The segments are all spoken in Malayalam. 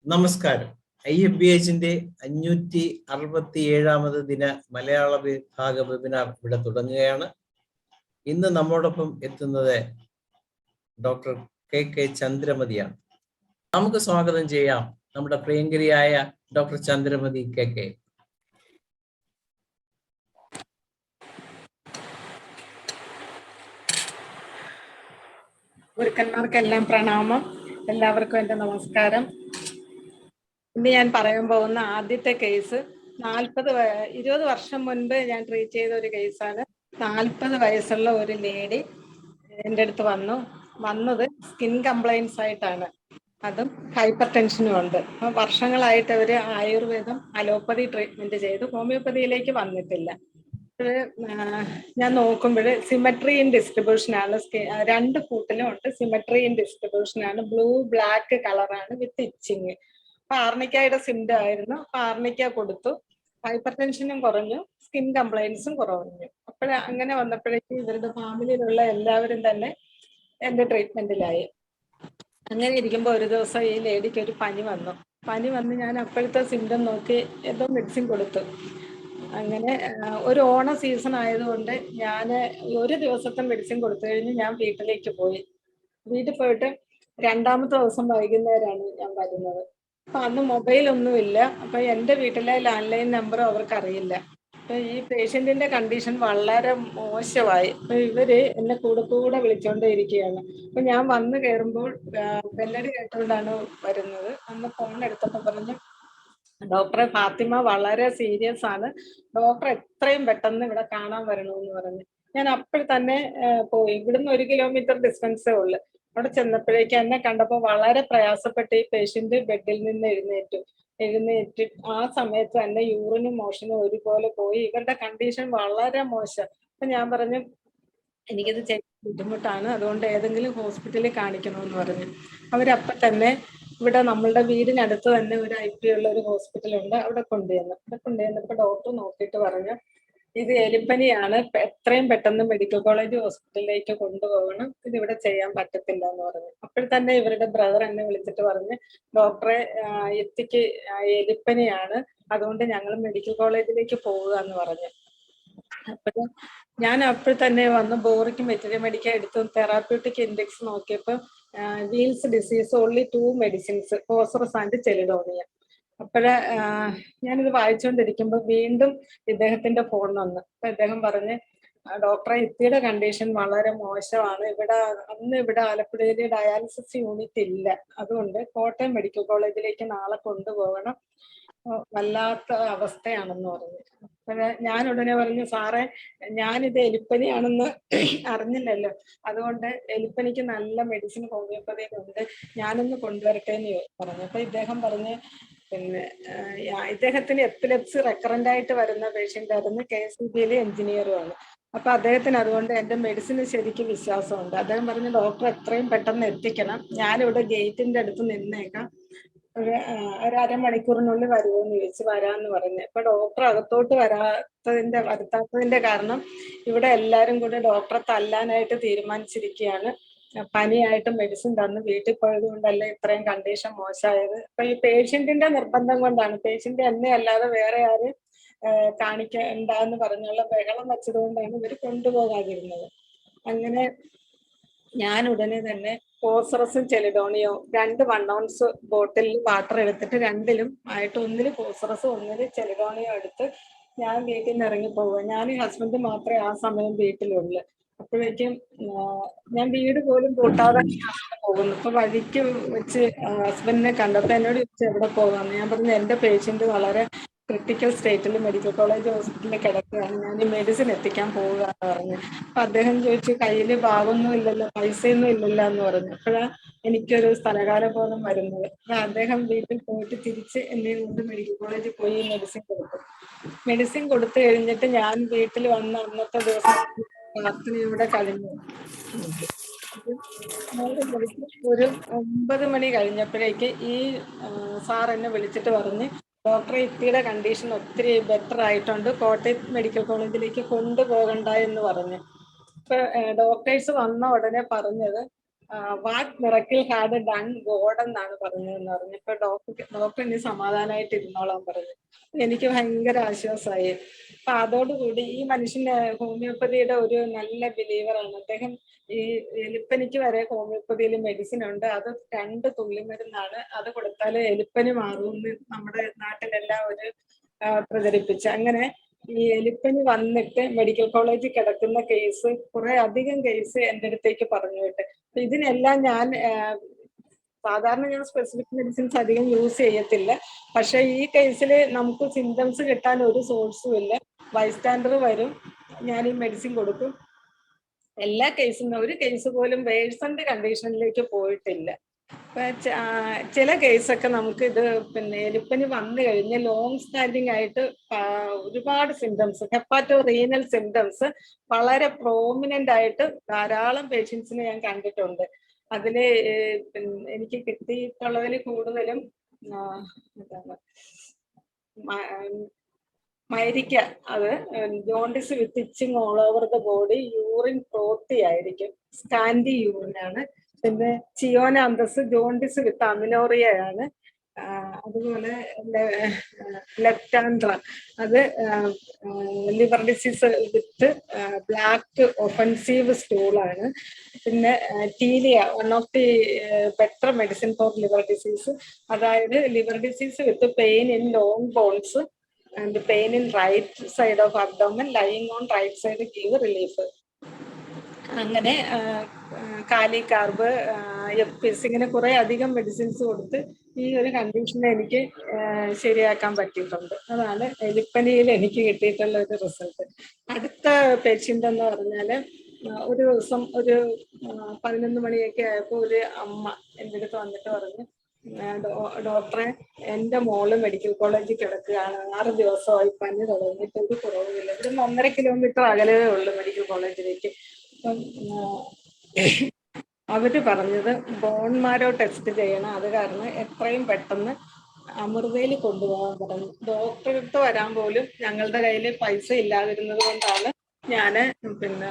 നമസ്കാരം. IFBHന്റെ 567ാമത് ദിന മലയാള വിഭാഗ വെബിനാർ ഇവിടെ തുടങ്ങുകയാണ്. ഇന്ന് നമ്മോടൊപ്പം എത്തുന്നത് ഡോക്ടർ കെ ചന്ദ്രമതിയാണ്. നമുക്ക് സ്വാഗതം ചെയ്യാം നമ്മുടെ പ്രിയങ്കരിയായ ഡോക്ടർ ചന്ദ്രമതി കെ. ഗുരുക്കന്മാർക്കെല്ലാം പ്രണാമം. എല്ലാവർക്കും എൻ്റെ നമസ്കാരം. ഇന്ന് ഞാൻ പറയാൻ പോകുന്ന ആദ്യത്തെ കേസ് 20 വർഷം മുൻപ് ഞാൻ ട്രീറ്റ് ചെയ്ത ഒരു കേസാണ്. 40 വയസ്സുള്ള ഒരു ലേഡി എൻ്റെ അടുത്ത് വന്നത് സ്കിൻ കംപ്ലൈൻസ് ആയിട്ടാണ്. അതും ഹൈപ്പർ ടെൻഷനും ഉണ്ട്. അപ്പോൾ വർഷങ്ങളായിട്ട് അവർ ആയുർവേദം അലോപ്പതി ട്രീറ്റ്മെന്റ് ചെയ്തു, ഹോമിയോപ്പതിയിലേക്ക് വന്നിട്ടില്ല. ഞാൻ നോക്കുമ്പോൾ സിമെട്രി ഇൻ ഡിസ്ട്രിബ്യൂഷൻ ആണ്. രണ്ട് കൂട്ടിലും ഉണ്ട് സിമെട്രി ഇൻ ഡിസ്ട്രിബ്യൂഷൻ ആണ്. ബ്ലൂ ബ്ലാക്ക് കളറാണ് വിത്ത് ഇച്ചിങ്. അപ്പൊ ആർണിക്കയുടെ സിംറ്റം ആയിരുന്നു. അപ്പൊ ആർണിക്ക കൊടുത്തു. ഹൈപ്പർ ടെൻഷനും കുറഞ്ഞു, സ്കിൻ കംപ്ലൈൻസും കുറഞ്ഞു. അങ്ങനെ വന്നപ്പോഴേക്കും ഇവരുടെ ഫാമിലിയിലുള്ള എല്ലാവരും തന്നെ എന്റെ ട്രീറ്റ്മെന്റിലായി. അങ്ങനെ ഇരിക്കുമ്പോൾ ഒരു ദിവസം ഈ ലേഡിക്ക് ഒരു പനി വന്ന് ഞാൻ അപ്പോഴത്തെ സിംറ്റം നോക്കി എന്തോ മെഡിസിൻ കൊടുത്തു. അങ്ങനെ ഒരു ഓണ സീസൺ ആയതുകൊണ്ട് ഞാൻ ഒരു ദിവസത്തെ മെഡിസിൻ കൊടുത്തു കഴിഞ്ഞ് ഞാൻ വീട്ടിലേക്ക് പോയി. വീട്ടിൽ പോയിട്ട് രണ്ടാമത്തെ ദിവസം വൈകുന്നേരമാണ് ഞാൻ വരുന്നത്. അപ്പൊ അന്ന് മൊബൈലൊന്നുമില്ല. അപ്പൊ എൻ്റെ വീട്ടിലെ ലാൻഡ് ലൈൻ നമ്പറും അവർക്ക് അറിയില്ല. അപ്പൊ ഈ പേഷ്യന്റിന്റെ കണ്ടീഷൻ വളരെ മോശമായി. അപ്പൊ ഇവര് എന്നെ കൂടെ വിളിച്ചോണ്ടേ ഇരിക്കുകയാണ്. അപ്പൊ ഞാൻ വന്ന് കയറുമ്പോൾ ബെല്ലടി കേട്ടുകൊണ്ടാണ് വരുന്നത്. അന്ന് ഫോൺ എടുത്തപ്പോൾ പറഞ്ഞു, ഡോക്ടറെ ഫാത്തിമ വളരെ സീരിയസ് ആണ്, ഡോക്ടർ എത്രയും പെട്ടെന്ന് ഇവിടെ കാണാൻ വരണമെന്ന് പറഞ്ഞു. ഞാൻ അപ്പോൾ തന്നെ പോയി. ഇവിടുന്ന് 1 കിലോമീറ്റർ ഡിസ്റ്റൻസേ ഉള്ളു. അവിടെ ചെന്നപ്പോഴേക്കും എന്നെ കണ്ടപ്പോൾ വളരെ പ്രയാസപ്പെട്ട് ഈ പേഷ്യന്റ് ബെഡിൽ നിന്ന് എഴുന്നേറ്റ് ആ സമയത്ത് തന്നെ യൂറിനും മോഷനും ഒരുപോലെ പോയി. ഇവരുടെ കണ്ടീഷൻ വളരെ മോശം. അപ്പൊ ഞാൻ പറഞ്ഞു, എനിക്കിത് ചെയ്യാൻ ബുദ്ധിമുട്ടാണ്, അതുകൊണ്ട് ഏതെങ്കിലും ഹോസ്പിറ്റലിൽ കാണിക്കണമെന്ന് പറഞ്ഞു. അവരപ്പം തന്നെ ഇവിടെ നമ്മളുടെ വീടിനടുത്ത് തന്നെ ഒരു IP ഉള്ള ഒരു ഹോസ്പിറ്റലുണ്ട്, അവിടെ കൊണ്ടുവന്നപ്പോൾ ഡോക്ടർ നോക്കിയിട്ട് പറഞ്ഞു, ഇത് എലിപ്പനിയാണ്, എത്രയും പെട്ടെന്ന് മെഡിക്കൽ കോളേജ് ഹോസ്പിറ്റലിലേക്ക് കൊണ്ടുപോകണം, ഇതിവിടെ ചെയ്യാൻ പറ്റത്തില്ല എന്ന് പറഞ്ഞു. അപ്പോൾ തന്നെ ഇവരുടെ ബ്രദർ എന്നെ വിളിച്ചിട്ട് പറഞ്ഞ്, ഡോക്ടറെ എത്തിക്ക് എലിപ്പനിയാണ്, അതുകൊണ്ട് ഞങ്ങൾ മെഡിക്കൽ കോളേജിലേക്ക് പോവുക എന്ന് പറഞ്ഞു. അപ്പോൾ ഞാൻ അപ്പോൾ തന്നെ വന്ന് ബോറിക്കും വെറ്ററിമെഡിക്ക എടുത്ത് തെറാപ്യൂട്ടിക് ഇൻഡെക്സ് നോക്കിയപ്പോൾ Weil's disease only 2 medicines, phosphorus and chelidonium. ഞാനിത് വായിച്ചുകൊണ്ടിരിക്കുമ്പോൾ വീണ്ടും ഇദ്ദേഹത്തിന്റെ ഫോൺ വന്നു. അപ്പൊ ഇദ്ദേഹം പറഞ്ഞ്, ഡോക്ടറെ ഇത്തിയുടെ കണ്ടീഷൻ വളരെ മോശമാണ്, ഇവിടെ ആലപ്പുഴയിൽ ഡയാലിസിസ് യൂണിറ്റ് ഇല്ല, അതുകൊണ്ട് കോട്ടയം മെഡിക്കൽ കോളേജിലേക്ക് നാളെ കൊണ്ടുപോകണം, വല്ലാത്ത അവസ്ഥയാണെന്ന് പറഞ്ഞു. ഞാൻ ഉടനെ പറഞ്ഞു, സാറേ ഞാനിത് എലിപ്പനിയാണെന്ന് അറിഞ്ഞില്ലല്ലോ, അതുകൊണ്ട് എലിപ്പനിക്ക് നല്ല മെഡിസിൻ ഹോമിയോപ്പതിയിലുണ്ട്, ഞാനൊന്ന് കൊണ്ടുവരട്ടെ എന്ന് പറഞ്ഞു. അപ്പൊ ഇദ്ദേഹം പറഞ്ഞ്, പിന്നെ ഇദ്ദേഹത്തിന് എപ്പിലെപ്സി റെക്കറന്റ് ആയിട്ട് വരുന്ന പേഷ്യന്റ് ആയിരുന്നു, KSEB എഞ്ചിനീയറുമാണ്. അപ്പൊ അദ്ദേഹത്തിന് അതുകൊണ്ട് എന്റെ മെഡിസിന് ശരിക്കും വിശ്വാസമുണ്ട്. അദ്ദേഹം പറഞ്ഞു, ഡോക്ടർ എത്രയും പെട്ടെന്ന് എത്തിക്കണം, ഞാനിവിടെ ഗേറ്റിന്റെ അടുത്ത് നിന്നേക്കാം, ഒരു അരമണിക്കൂറിനുള്ളിൽ വരുമോന്ന് ചോദിച്ചു. വരാന്ന് പറഞ്ഞു. അപ്പൊ ഡോക്ടർ അകത്തോട്ട് വരുത്താത്തതിന്റെ കാരണം ഇവിടെ എല്ലാരും കൂടെ ഡോക്ടറെ തല്ലാനായിട്ട് തീരുമാനിച്ചിരിക്കുകയാണ്. പനിയായിട്ട് മെഡിസിൻ തന്ന് വീട്ടിൽ പോയത് കൊണ്ടല്ലേ ഇത്രയും കണ്ടീഷൻ മോശമായത്. അപ്പൊ ഈ പേഷ്യന്റിന്റെ നിർബന്ധം കൊണ്ടാണ്, പേഷ്യന്റ് എന്നെ അല്ലാതെ വേറെ ആര് കാണിക്കണ്ടെന്ന് പറഞ്ഞുള്ള ബഹളം വെച്ചതുകൊണ്ടാണ് ഇവർ കൊണ്ടുപോകാതിരുന്നത്. അങ്ങനെ ഞാൻ ഉടനെ തന്നെ ഫോസ്ഫറസും ചെലിഡോണിയോ 2 1 ounce ബോട്ടിലിൽ വാട്ടർ എടുത്തിട്ട് രണ്ടിലും ആയിട്ട്, ഒന്നില് ഫോസ്ഫറസും ഒന്നില് ചെലിഡോണിയോ എടുത്ത് ഞാൻ വീട്ടിൽ നിന്ന് ഇറങ്ങി പോവുക. ഞാൻ ഹസ്ബൻഡ് മാത്രമേ ആ സമയം വീട്ടിലുള്ളൂ. അപ്പോഴേക്കും ഞാൻ വീട് പോലും കൂട്ടാതെ പോകുന്നു. ഇപ്പൊ വഴിക്ക് വെച്ച് ഹസ്ബൻഡിനെ കണ്ടപ്പോൾ എന്നോട് ചോദിച്ചു, എവിടെ പോകാമെന്ന്. ഞാൻ പറഞ്ഞു, എന്റെ പേഷ്യന്റ് വളരെ ക്രിട്ടിക്കൽ സ്റ്റേറ്റിൽ മെഡിക്കൽ കോളേജ് ഹോസ്പിറ്റലിൽ കിടക്കുകയാണ്, ഞാൻ ഈ മെഡിസിൻ എത്തിക്കാൻ പോവുക എന്ന് പറഞ്ഞു. അപ്പൊ അദ്ദേഹം ചോദിച്ചു, കയ്യിൽ ഭാവമൊന്നും ഇല്ലല്ലോ, പൈസയൊന്നും ഇല്ലല്ലോ എന്ന് പറഞ്ഞു. അപ്പോഴാണ് എനിക്കൊരു സ്ഥലകാല ബോധം വരുന്നത്. അപ്പൊ അദ്ദേഹം വീട്ടിൽ പോയിട്ട് തിരിച്ച് എന്നെ കൊണ്ട് മെഡിക്കൽ കോളേജിൽ പോയി മെഡിസിൻ കൊടുത്തു കഴിഞ്ഞിട്ട് ഞാൻ വീട്ടിൽ വന്ന അന്നത്തെ ദിവസം പ്രാർത്ഥനയോടെ കഴിഞ്ഞു. ഒരു 9 മണി കഴിഞ്ഞപ്പോഴേക്ക് ഈ സാർ എന്നെ വിളിച്ചിട്ട് പറഞ്ഞ്, ഡോക്ടറെ ഇത്തിയുടെ കണ്ടീഷൻ ഒത്തിരി ബെറ്റർ ആയിട്ടുണ്ട്, കോട്ടയം മെഡിക്കൽ കോളേജിലേക്ക് കൊണ്ടുപോകണ്ട എന്ന് പറഞ്ഞു. ഇപ്പൊ ഡോക്ടേഴ്സ് വന്ന ഉടനെ പറഞ്ഞത്, what miracle had done God എന്നാണ് പറഞ്ഞതെന്ന് പറഞ്ഞു. ഇപ്പൊ ഡോക്ടർ ഇനി സമാധാനമായിട്ട് ഇരുന്നോളാൻ പറഞ്ഞു. എനിക്ക് ഭയങ്കര ആശ്വാസമായി. അപ്പൊ അതോടുകൂടി ഈ മനുഷ്യന്റെ ഹോമിയോപ്പതിയുടെ ഒരു നല്ല ബിലീവറാണ് അദ്ദേഹം. ഈ എലിപ്പനിക്ക് വരെ ഹോമിയോപ്പതിയിൽ മെഡിസിൻ ഉണ്ട്. അത് 2 തുള്ളിമരുന്നാണ്. അത് കൊടുത്താൽ എലിപ്പനി മാറുമെന്ന് നമ്മുടെ നാട്ടിലെല്ലാം ഒരു പ്രചരിപ്പിച്ചു. അങ്ങനെ ഈ എലിപ്പനി വന്നിട്ട് മെഡിക്കൽ കോളേജിൽ കിടക്കുന്ന കേസ് കുറെ അധികം കേസ് എൻ്റെ അടുത്തേക്ക് പറഞ്ഞു വിട്ട്. ഇതിനെല്ലാം ഞാൻ സാധാരണ ഞാൻ സ്പെസിഫിക് മെഡിസിൻസ് അധികം യൂസ് ചെയ്യത്തില്ല. പക്ഷെ ഈ കേസിൽ നമുക്ക് സിംറ്റംസ് കിട്ടാൻ ഒരു സോഴ്സും ഇല്ല. ബൈസ്റ്റാൻഡർ വരും, ഞാൻ ഈ മെഡിസിൻ കൊടുക്കും. എല്ലാ കേസും ഒരു കേസ് പോലും വേഴ്സന്റെ കണ്ടീഷനിലേക്ക് പോയിട്ടില്ല. ചില കേസൊക്കെ നമുക്ക് ഇത് പിന്നെ എലിപ്പനി വന്നു കഴിഞ്ഞ് ലോങ് സ്റ്റാൻഡിങ് ആയിട്ട് ഒരുപാട് സിംറ്റംസ്, ഹെപ്പാറ്റോ റീനൽ സിംറ്റംസ് വളരെ പ്രോമിനന്റ് ആയിട്ട് ധാരാളം പേഷ്യൻസിനെ ഞാൻ കണ്ടിട്ടുണ്ട്. അതില് എനിക്ക് കിട്ടിയിട്ടുള്ളതിൽ കൂടുതലും മൈരിക്ക, അത് jaundice with itching all over the body, urine frothy ആയിരിക്കും, സ്കാൻഡി യൂറിൻ ആണ്. പിന്നെ ചിയോനാന്തസ് ജോണ്ടിസ് വിത്ത് അമിനോറിയയാണ്. അതുപോലെ ലെപ്റ്റാൻഡ്ര അത് liver disease with black offensive സ്റ്റൂളാണ്. പിന്നെ ptelea, one of the better medicine for liver disease, അതായത് liver disease with pain in long bones and pain in right side of abdomen lying on right side give relief. അങ്ങനെ കാലികാർബ്, എപ്പിസ്, ഇങ്ങനെ കുറെ അധികം മെഡിസിൻസ് കൊടുത്ത് ഈ ഒരു കണ്ടീഷനെ എനിക്ക് ശരിയാക്കാൻ പറ്റിയിട്ടുണ്ട്. അതാണ് എലിപ്പനിയിൽ എനിക്ക് കിട്ടിയിട്ടുള്ള ഒരു റിസൾട്ട്. അടുത്ത പേഷ്യൻ്റ് എന്ന് പറഞ്ഞാൽ ഒരു ദിവസം ഒരു 11 മണിയൊക്കെ ആയപ്പോൾ ഒരു അമ്മ എൻ്റെ അടുത്ത് വന്നിട്ട് പറഞ്ഞു, ഡോക്ടറെ എൻ്റെ മോള് മെഡിക്കൽ കോളേജിൽ കിടക്കുകയാണ്, 6 ദിവസമായി പനി തുടങ്ങിയിട്ട് ഒരു കുറവുമില്ല. ഇവിടെ 1.5 കിലോമീറ്റർ അകലേ ഉള്ളൂ മെഡിക്കൽ കോളേജിലേക്ക്. അപ്പം അവര് പറഞ്ഞത് ബോൺമാരോ ടെസ്റ്റ് ചെയ്യണം, അത് കാരണം എത്രയും പെട്ടെന്ന് അമൃതയിൽ കൊണ്ടുപോകാൻ പറഞ്ഞു. ഡോക്ടറെ അടുത്ത് വരാൻ പോലും ഞങ്ങളുടെ കയ്യിൽ പൈസ ഇല്ലാതിരുന്നത് കൊണ്ടാണ് ഞാന് പിന്നെ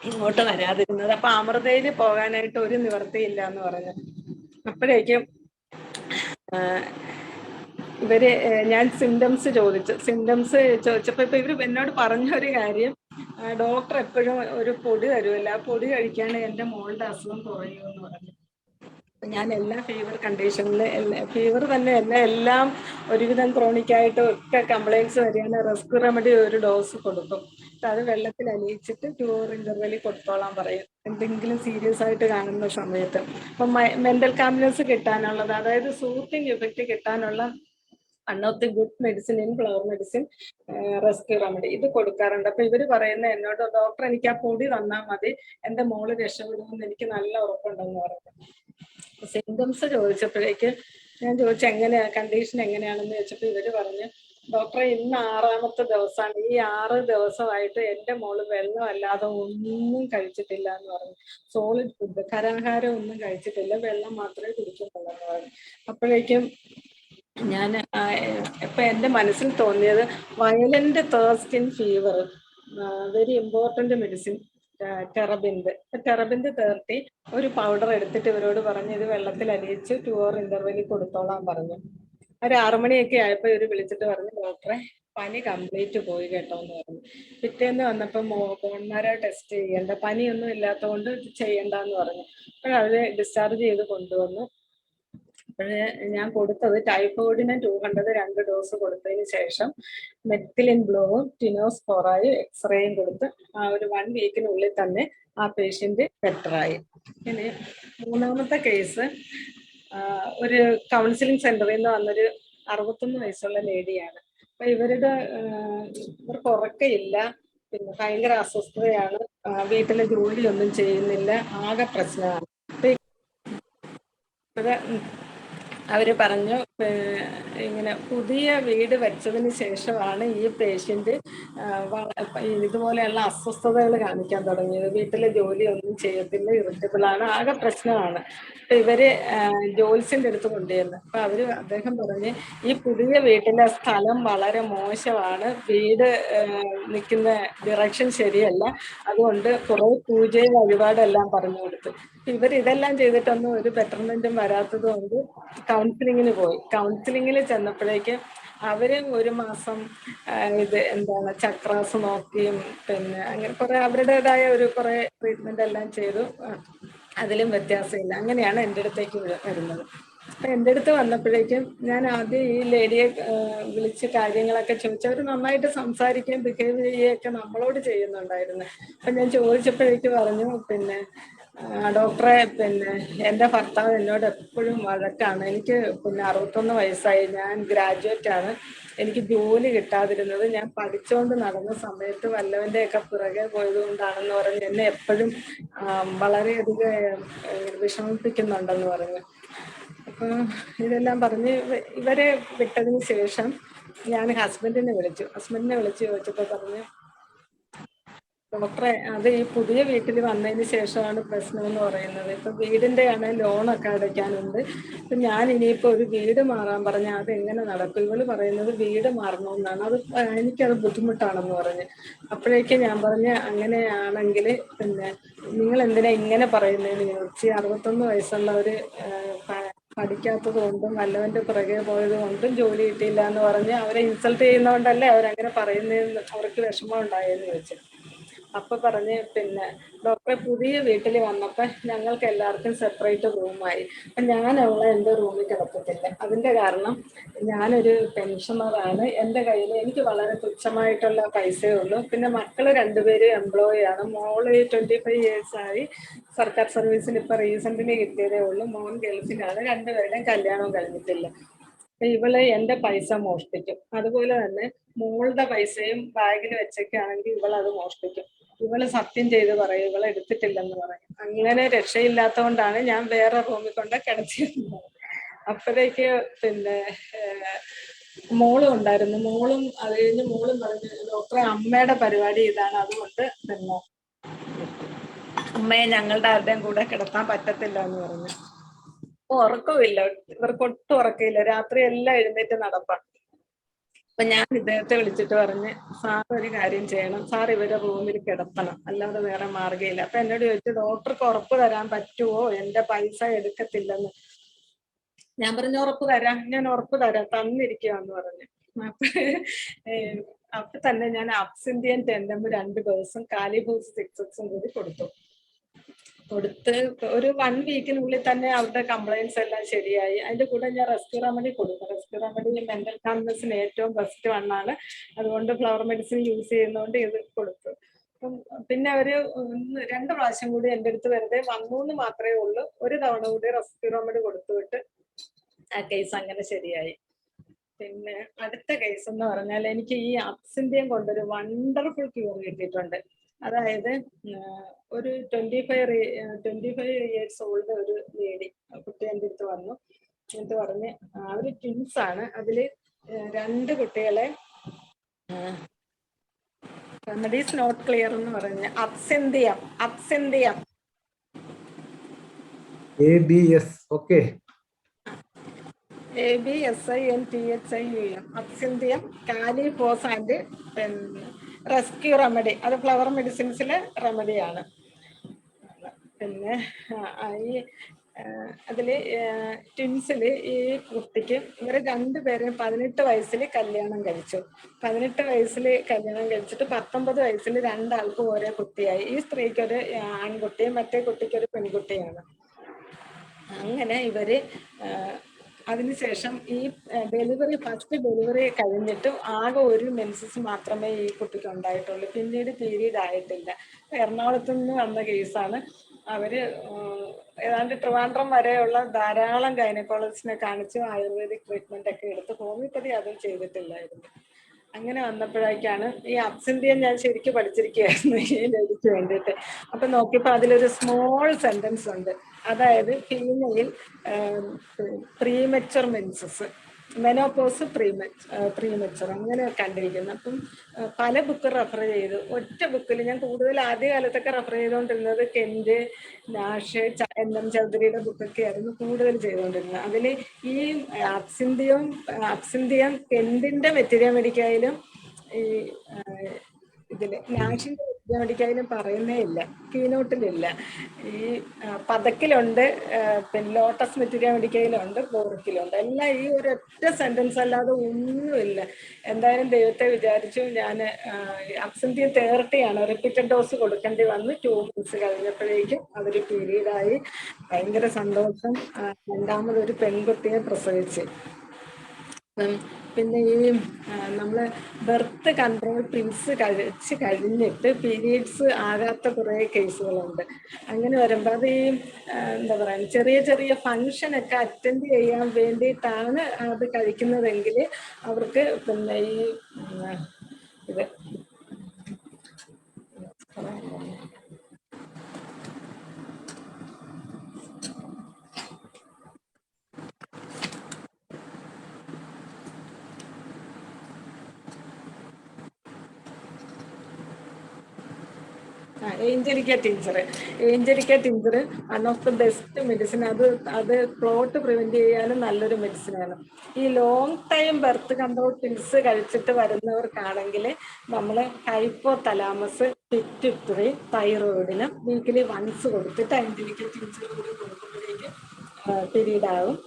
ഇങ്ങോട്ട് വരാതിരുന്നത്. അപ്പൊ അമൃതയിൽ പോകാനായിട്ട് ഒരു നിവൃത്തിയില്ല എന്ന് പറഞ്ഞു. അപ്പോഴേക്കും ഇവര് ഞാൻ സിംറ്റംസ് ചോദിച്ചപ്പോ ഇപ്പൊ ഇവര് എന്നോട് പറഞ്ഞ ഒരു കാര്യം, ഡോക്ടർ എപ്പോഴും ഒരു പൊടി തരുമല്ല, ആ പൊടി കഴിക്കാണ് എൻ്റെ മോളുടെ അസുഖം കുറയുമെന്ന് പറഞ്ഞു. ഞാൻ എല്ലാ ഫീവർ കണ്ടീഷനിൽ ഫീവർ തന്നെ എല്ലാം ഒരുവിധം ക്രോണിക്കായിട്ട് ഒക്കെ കംപ്ലൈൻസ് വരികയാണ്. റെസ്ക്യൂ റെമഡി ഒരു ഡോസ് കൊടുക്കും, അത് വെള്ളത്തിൽ അലിയിച്ചിട്ട് 2 hour ഇന്റർവെല്ലിൽ കൊടുത്തോളാൻ പറയും എന്തെങ്കിലും സീരിയസ് ആയിട്ട് കാണുന്ന സമയത്ത്. അപ്പം മെന്റൽ കാംനെസ് കിട്ടാനുള്ളത്, അതായത് സൂത്തിങ് ഇഫക്റ്റ് കിട്ടാനുള്ള one of the good medicine in flower medicine rescue remedy ഇത് കൊടുക്കാറുണ്ട്. അപ്പൊ ഇവര് പറയുന്ന എന്നോട്, ഡോക്ടർ എനിക്ക് ആ പൊടി തന്നാൽ മതി, എൻ്റെ മോള് രക്ഷപ്പെടുമെന്ന് എനിക്ക് നല്ല ഉറപ്പുണ്ടെന്ന് പറഞ്ഞു. സിംറ്റംസ് ചോദിച്ചപ്പോഴേക്ക് ഞാൻ ചോദിച്ചു എങ്ങനെയാ കണ്ടീഷൻ എങ്ങനെയാണെന്ന് ചോദിച്ചപ്പോൾ ഇവര് പറഞ്ഞു, ഡോക്ടറെ ഇന്ന് 6ാമത്തെ ദിവസമാണ്, ഈ 6 ദിവസമായിട്ട് എൻ്റെ മോള് വെള്ളം അല്ലാതെ ഒന്നും കഴിച്ചിട്ടില്ല എന്ന് പറഞ്ഞു. സോളിഡ് ഫുഡ്, ഖരാഹാരം ഒന്നും കഴിച്ചിട്ടില്ല, വെള്ളം മാത്രമേ കുടിക്കുന്നുള്ളൂ എന്ന് പറഞ്ഞു. അപ്പോഴേക്കും ഞാൻ ഇപ്പൊ എൻ്റെ മനസ്സിൽ തോന്നിയത് violent thirst in fever, very important medicine terebinth 30 ഒരു പൗഡർ എടുത്തിട്ട് ഇവരോട് പറഞ്ഞു ഇത് വെള്ളത്തിൽ അലിയിച്ച് 2 hour ഇന്റർവെല്ലിൽ കൊടുത്തോളാൻ പറഞ്ഞു. ഒരു 6 മണിയൊക്കെ ആയപ്പോൾ ഇവര് വിളിച്ചിട്ട് പറഞ്ഞു, ഡോക്ടറെ പനി കംപ്ലീറ്റ് പോയി കേട്ടോ എന്ന് പറഞ്ഞു. പിറ്റേന്ന് വന്നപ്പോൾ ബോൺമാരോ ടെസ്റ്റ് ചെയ്യേണ്ട, പനിയൊന്നും ഇല്ലാത്തതുകൊണ്ട് ചെയ്യണ്ടെന്ന് പറഞ്ഞു. അപ്പോഴവര് ഡിസ്ചാർജ് ചെയ്ത് കൊണ്ടുവന്നു. അപ്പോഴേ ഞാൻ കൊടുത്തത് ടൈഫോയിഡിന് 200 2 ഡോസ് കൊടുത്തതിന് ശേഷം മെത്തിലിൻ ബ്ലോവും ടിനോസ്പോറായും എക്സ്റേയും കൊടുത്ത് ആ ഒരു 1 വീക്കിനുള്ളിൽ തന്നെ ആ പേഷ്യന്റ് ബെറ്ററായി. ഇനി 3ാമത്തെ കേസ് ഒരു കൗൺസിലിംഗ് സെന്ററിൽ നിന്ന് വന്നൊരു 61 വയസ്സുള്ള ലേഡിയാണ്. അപ്പൊ ഇവർക്ക് ഉറക്കയില്ല, പിന്നെ ഭയങ്കര അസ്വസ്ഥതയാണ്, വീട്ടിലെ ജോലിയൊന്നും ചെയ്യുന്നില്ല, ആകെ പ്രശ്നമാണ്. അവര് പറഞ്ഞു ഇങ്ങനെ പുതിയ വീട് വെച്ചതിന് ശേഷമാണ് ഈ പേഷ്യന്റ് ഇതുപോലെയുള്ള അസ്വസ്ഥതകൾ കാണിക്കാൻ തുടങ്ങിയത്. വീട്ടിലെ ജോലി ഒന്നും ചെയ്യത്തില്ല, ഇറിറ്റബിൾ ആണ്, ആകെ പ്രശ്നമാണ്. അപ്പൊ ഇവര് ജോത്സ്യന്റെ അടുത്ത് കൊണ്ടുവരുന്നു. അപ്പൊ അദ്ദേഹം പറഞ്ഞ് ഈ പുതിയ വീട്ടിലെ സ്ഥലം വളരെ മോശമാണ്, വീട് നിൽക്കുന്ന ഡിറക്ഷൻ ശരിയല്ല, അതുകൊണ്ട് കുറെ പൂജയും വഴിപാടെല്ലാം പറഞ്ഞു കൊടുത്തു. ഇവർ ഇതെല്ലാം ചെയ്തിട്ടൊന്നും ഒരു ബെറ്റർമെന്റും വരാത്തത് കൊണ്ട് കൗൺസിലിങ്ങിന് പോയി. കൗൺസിലിങ്ങിൽ ചെന്നപ്പോഴേക്കും അവര് ഒരു മാസം ഇത് എന്താണ് ചക്രാസ് നോക്കിയും പിന്നെ അങ്ങനെ കുറെ അവരുടേതായ ഒരു കുറെ ട്രീറ്റ്മെന്റ് എല്ലാം ചെയ്തു. അതിലും വ്യത്യാസമില്ല. അങ്ങനെയാണ് എൻ്റെ അടുത്തേക്ക് വരുന്നത്. അപ്പൊ എൻ്റെ അടുത്ത് വന്നപ്പോഴേക്കും ഞാൻ ആദ്യം ഈ ലേഡിയെ വിളിച്ച് കാര്യങ്ങളൊക്കെ ചോദിച്ചു. അവർ നന്നായിട്ട് സംസാരിക്കുകയും ബിഹേവ് ചെയ്യുകയൊക്കെ നമ്മളോട് ചെയ്യുന്നുണ്ടായിരുന്നു. അപ്പൊ ഞാൻ ചോദിച്ചപ്പോഴേക്ക് പറഞ്ഞു, പിന്നെ ഡോക്ടറെ, പിന്നെ എൻ്റെ ഭർത്താവ് എന്നോട് എപ്പോഴും വഴക്കാണ്. എനിക്ക് പിന്നെ 61 വയസ്സായി, ഞാൻ ഗ്രാജുവേറ്റ് ആണ്, എനിക്ക് ജോലി കിട്ടാതിരുന്നത് ഞാൻ പഠിച്ചുകൊണ്ട് നടന്ന സമയത്ത് വല്ലവൻ്റെയൊക്കെ പുറകെ പോയത് കൊണ്ടാണെന്ന് പറഞ്ഞ് എന്നെ എപ്പോഴും വളരെയധികം വിഷമിപ്പിക്കുന്നുണ്ടെന്ന് പറഞ്ഞു. അപ്പൊ ഇതെല്ലാം പറഞ്ഞ് ഇവരെ വിട്ടതിന് ശേഷം ഞാൻ ഹസ്ബൻഡിനെ വിളിച്ചു ചോദിച്ചപ്പോൾ പറഞ്ഞു, ഡോക്ടറെ അത് ഈ പുതിയ വീട്ടിൽ വന്നതിന് ശേഷമാണ് പ്രശ്നം എന്ന് പറയുന്നത്. ഇപ്പൊ വീടിന്റെ ആണ് ലോണൊക്കെ അടയ്ക്കാനുണ്ട്. ഇപ്പൊ ഞാൻ ഇനിയിപ്പോ ഒരു വീട് മാറാൻ പറഞ്ഞാൽ അത് എങ്ങനെ നടക്കും? ഇവള് പറയുന്നത് വീട് മാറണമെന്നാണ്, അത് എനിക്കത് ബുദ്ധിമുട്ടാണെന്ന് പറഞ്ഞ്. അപ്പോഴേക്കും ഞാൻ പറഞ്ഞ്, അങ്ങനെയാണെങ്കിൽ പിന്നെ നിങ്ങൾ എന്തിനാ ഇങ്ങനെ പറയുന്നതെന്ന് ചോദിച്ച്. 61 വയസ്സുള്ളവര് പഠിക്കാത്തത് കൊണ്ടും വല്ലവന്റെ പുറകെ പോയത് കൊണ്ടും ജോലി കിട്ടിയില്ല എന്ന് പറഞ്ഞ് അവരെ ഇൻസൾട്ട് ചെയ്യുന്നതുകൊണ്ടല്ലേ അവരങ്ങനെ പറയുന്നതെന്ന് അവർക്ക് വിഷമം ഉണ്ടായെന്ന് ചോദിച്ചു. അപ്പൊ പറഞ്ഞ്, പിന്നെ ഡോക്ടറെ പുതിയ വീട്ടിൽ വന്നപ്പോ ഞങ്ങൾക്ക് എല്ലാവർക്കും സെപ്പറേറ്റ് റൂമായി. അപ്പൊ ഞാൻ അവളെ എൻ്റെ റൂമിൽ കിടത്തത്തില്ല. അതിന്റെ കാരണം ഞാനൊരു പെൻഷനറാണ്, എൻ്റെ കയ്യിൽ എനിക്ക് വളരെ തുച്ഛമായിട്ടുള്ള പൈസയേ ഉള്ളൂ. പിന്നെ മക്കള് 2 പേര് എംപ്ലോയി ആണ്. മോള് 25 years ആയി സർക്കാർ സർവീസിൽ, ഇപ്പൊ റീസെന്റിന് കിട്ടിയതേ ഉള്ളൂ. മോൻ ഗൾഫിലാണ്, 2 പേരുടെയും കല്യാണവും കഴിഞ്ഞിട്ടില്ല. ഇവള് എന്റെ പൈസ മോഷ്ടിക്കും. അതുപോലെ തന്നെ മോളുടെ പൈസയും ബാഗിൽ വെച്ചൊക്കെയാണെങ്കിൽ ഇവളത് മോഷ്ടിക്കും. ഇവള് സത്യം ചെയ്ത് പറയും ഇവളെ എടുത്തിട്ടില്ലെന്ന് പറയും. അങ്ങനെ രക്ഷയില്ലാത്തതുകൊണ്ടാണ് ഞാൻ വേറെ റൂമിൽ കൊണ്ട് കിടത്തിയിരുന്നത്. അപ്പോഴേക്ക് പിന്നെ മോളും ഉണ്ടായിരുന്നു. മോളും അത് കഴിഞ്ഞ് മോളും പറഞ്ഞു, ഡോക്ടറെ അമ്മയുടെ പരിപാടി ഇതാണ്, അതുകൊണ്ട് പിന്നെ അമ്മയെ ഞങ്ങളുടെ ആരുടെയും കൂടെ കിടത്താൻ പറ്റത്തില്ല എന്ന് പറഞ്ഞു. ഉറക്കമില്ല, ഇവർക്ക് ഒട്ടും ഉറക്കമില്ല, രാത്രി എല്ലാം എഴുന്നേറ്റ് നടപ്പാം. അപ്പൊ ഞാൻ ഇദ്ദേഹത്തെ വിളിച്ചിട്ട് പറഞ്ഞ്, സാർ ഒരു കാര്യം ചെയ്യണം, സാർ ഇവരെ റൂമിൽ കിടത്തണം, അല്ലാതെ വേറെ മാർഗ്ഗമില്ല. അപ്പൊ എന്നോട് ചോദിച്ചു, ഡോക്ടർക്ക് ഉറപ്പ് തരാൻ പറ്റുമോ എന്റെ പൈസ എടുക്കത്തില്ലെന്ന്. ഞാൻ പറഞ്ഞു, ഉറപ്പ് തരാം, ഞാൻ ഉറപ്പ് തരാം, തന്നിരിക്കുവാന്ന് പറഞ്ഞു. അപ്പൊ തന്നെ ഞാൻ അബ്സിന്തിയൻ 2 ദിവസം കാലിബൂസ് 6 കൂടി കൊടുത്തു. ഒരു 1 വീക്കിനുള്ളിൽ തന്നെ അവരുടെ കംപ്ലൈൻസ് എല്ലാം ശരിയായി. അതിന്റെ കൂടെ ഞാൻ റെസ്ക്യൂ റെമഡി കൊടുക്കും. റെസ്ക്യൂ റെമഡി മെന്റൽ കാംനെസ്സിന് ഏറ്റവും ബെസ്റ്റ് വണ്ണാണ്, അതുകൊണ്ട് ഫ്ലവർ മെഡിസിൻ യൂസ് ചെയ്യുന്നതുകൊണ്ട് ഇത് കൊടുത്തു. പിന്നെ അവര് 2 പ്രാവശ്യം കൂടി എൻ്റെ അടുത്ത് വെറുതെ വന്നു എന്ന് മാത്രമേ ഉള്ളൂ. ഒരു തവണ കൂടി റെസ്ക്യൂ റെമഡി കൊടുത്തുവിട്ട് ആ കേസ് അങ്ങനെ ശരിയായി. പിന്നെ അടുത്ത കേസ് എന്ന് പറഞ്ഞാൽ എനിക്ക് ഈ അബ്സിന്തിയം കൊണ്ടൊരു വണ്ടർഫുൾ ക്യൂർ കിട്ടിയിട്ടുണ്ട്. അതായത് ഒരു 25 years ഓൾഡ് ഒരു ലേഡി കുട്ടി എൻ്റെ അടുത്ത് വന്നു. എന്നിട്ട് പറഞ്ഞ് അവര് ട്വിൻസ് ആണ്. അതില് 2 കുട്ടികളെ റെമഡീസ് നോട്ട് ക്ലിയർ എന്ന് പറഞ്ഞ് absinthium ABS, okay, ABSINTHIUM absinthium kali phos and rescue remedy, അത് ഫ്ലവർ മെഡിസിൻസിലെ റെമഡിയാണ്. പിന്നെ ഈ അതില് ട്വിൻസില് ഈ കുട്ടിക്ക് ഇവര് 2 പേരെയും 18 വയസ്സിൽ കല്യാണം കഴിച്ചു. 18 വയസ്സിൽ കല്യാണം കഴിച്ചിട്ട് 19 വയസ്സിൽ 2 ആൾക്കും ഓരോ കുട്ടിയായി. ഈ സ്ത്രീക്ക് ഒരു ആൺകുട്ടിയും മറ്റേ കുട്ടിക്ക് ഒരു പെൺകുട്ടിയാണ്. അങ്ങനെ ഇവര് അതിനുശേഷം ഈ ഫസ്റ്റ് ഡെലിവറി കഴിഞ്ഞിട്ട് ആകെ ഒരു മെൻസസ് മാത്രമേ ഈ കുട്ടിക്ക് ഉണ്ടായിട്ടുള്ളൂ. പിന്നീട് പീരീഡ് ആയിട്ടില്ല. എറണാകുളത്ത് നിന്ന് വന്ന കേസാണ്. അവര് ഏതാണ്ട് ട്രിവാൻഡ്രം വരെയുള്ള ധാരാളം ഗൈനക്കോളജിസ്റ്റിനെ കാണിച്ചു ആയുർവേദിക് ട്രീറ്റ്മെന്റ് ഒക്കെ എടുത്ത് ഹോമിയോപ്പതി അതും ചെയ്തിട്ടില്ലായിരുന്നു. അങ്ങനെ വന്നപ്പോഴേക്കാണ് ഈ അബ്സിന്തിയം ഞാൻ ശരിക്കും പഠിച്ചിരിക്കുകയായിരുന്നു ഈ ലേഡിക്ക് വേണ്ടിയിട്ട്. അപ്പൊ നോക്കിയപ്പോ അതിലൊരു സ്മോൾ സെന്റൻസ് ഉണ്ട്, അതായത് ഫീമെയിൽ പ്രീമച്ചുർ മെൻസസ്, മെനോപോസ് പ്രീമച്ചുർ അങ്ങനെ കണ്ടിരിക്കുന്നു. അപ്പം പല ബുക്ക് റെഫർ ചെയ്തു. ഒറ്റ ബുക്കിൽ ഞാൻ കൂടുതൽ ആദ്യകാലത്തൊക്കെ റെഫർ ചെയ്തുകൊണ്ടിരുന്നത് കെന്റ്, നാഷ്, NM ചൗധരിയുടെ ബുക്കൊക്കെ ആയിരുന്നു കൂടുതൽ ചെയ്തുകൊണ്ടിരുന്നത്. അതിൽ ഈ അബ്സിന്തിയം കെന്റിന്റെ മെറ്റീരിയൽ മെഡിക്കായാലും ഈ ഇതില് നാഷിന്റെ മെറ്റീരിയൽ മെഡിക്കായാലും പറയുന്നേ ഇല്ല, കീനോട്ടിലില്ല. ഈ പതക്കിലുണ്ട്, പിന്നെ ലോട്ടസ് മെറ്റീരിയൽ മെഡിക്കയിലുണ്ട്, ബോറിക്കിലുണ്ട്, എല്ലാം ഈ ഒരൊറ്റ സെന്റൻസ് അല്ലാതെ ഒന്നുമില്ല. എന്തായാലും ദൈവത്തെ വിചാരിച്ചു ഞാൻ അബ്സിന്തിയം തേർട്ടിയാണ് റിപ്പീറ്റഡ് ഡോസ് കൊടുക്കേണ്ടി വന്ന് 2 months കഴിഞ്ഞപ്പോഴേക്കും അതൊരു പീരീഡായി. ഭയങ്കര സന്തോഷം. രണ്ടാമതൊരു പെൺകുട്ടിയെ പ്രസവിച്ച്. പിന്നെ ഈ നമ്മള് ബർത്ത് കൺട്രോൾ പിൽസ് കഴിച്ച് കഴിഞ്ഞിട്ട് പീരീഡ്സ് ആകാത്ത കുറേ കേസുകളുണ്ട്. അങ്ങനെ വരുമ്പോൾ അത് ഈ എന്താ പറയുക, ചെറിയ ചെറിയ ഫങ്ഷനൊക്കെ അറ്റൻഡ് ചെയ്യാൻ വേണ്ടിയിട്ടാണ് അത് കഴിക്കുന്നതെങ്കിൽ അവർക്ക് പിന്നെ ഈ ഇത് angelica tincture one of the best medicine. അത് ക്ലോട്ട് പ്രിവെന്റ് ചെയ്യാനും നല്ലൊരു മെഡിസിനാണ്. ഈ long time birth control pills കഴിച്ചിട്ട് വരുന്നവർക്കാണെങ്കിൽ നമ്മൾ ഹൈപ്പോ തലാമസ്, പിറ്റ്യൂട്ടറി, തൈറോയിഡിനും വീക്കിലി വൺസ് കൊടുത്തിട്ട് ഏഞ്ചലിക്ക ടിഞ്ചർ കൂടി കൊടുക്കുമ്പോഴേക്കും പീരീഡ് ആകും.